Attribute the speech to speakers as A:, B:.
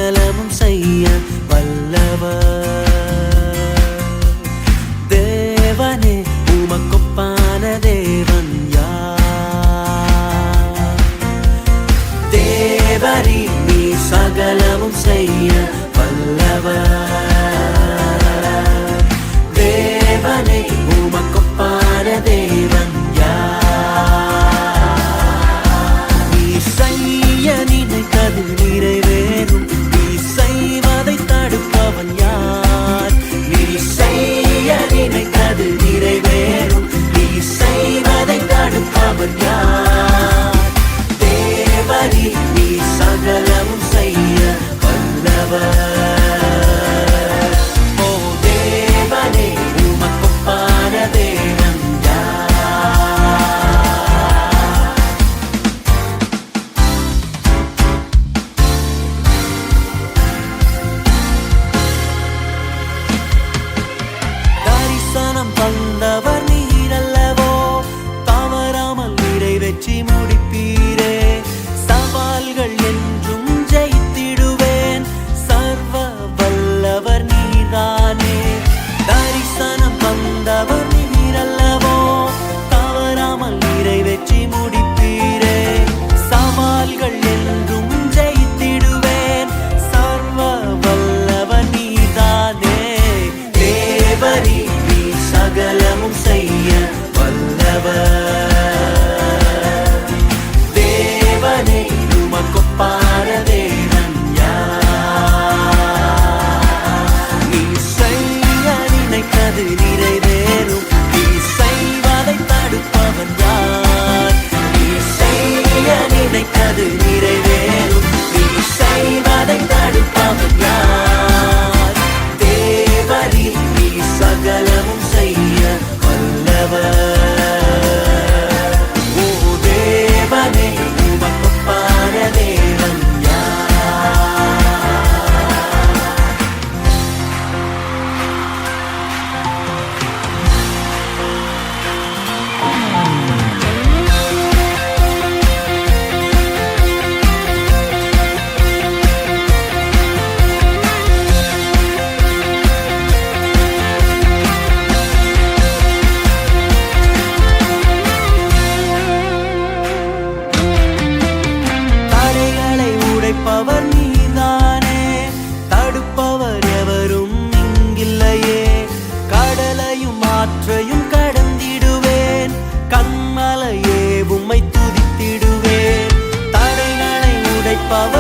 A: சகலமும் செய்ய வல்லவர். தேவனே உமக்கொப்பான தேவன் யார்? தேவரீ நீ சகலமும் செய்ய வல்லவர். தேவனே உமக்கொப்பான தேவன் யார்? நீ செய்ய நினைத்தது நிறைவேறும். நீ செய்வதை தடுப்பவன் யார்? நீ செய்ய நினைத்தது நிறைவேறும். நீ செய்வதை தடுப்பவன் யார்? தேவரீ நீ சகலமும் செய்ய வல்லவர். வந்தவர் நீரல்லவோ, தவறாமல் நிறைவேற்றி முடிப்பீரே. சவால்கள் என்றும் ஜெயித்திடுவேன். சர்வ வல்லவர் நீதானே. தரிசனம் வந்தவர் நீரல்லவோ, தவறாமல் நிறைவேற்றி முடிப்பீரே. சவால்கள் என்றும் ஜெயித்திடுவேன். சர்வ வல்லவர் நீதானே. தேவரீ சகலமும் செய்ய வல்லவர். தேவனே உமக்கொப்பான தேவன் யார்? நீ செய்ய நினைத்தது நிறைவேறும். நீ செய்வதை தடுப்பவன் யார்? நீ செய்ய நினைத்தது நிறைவேறும். நீ செய்வதை தடுப்பவன் யார்? தேவரீ நீ சகலமும் செய்ய வல்லவர். ஓ தேவனே உமக்கொப்பான தேவன் பவர் நீதானே. தடுப்பவர் எவரும் இங்கில்லையே. கடலையும் ஆற்றையும் கடந்திடுவேன். கண்மலையே உம்மை துதித்திடுவேன். தடைகளை உடைப்பவர்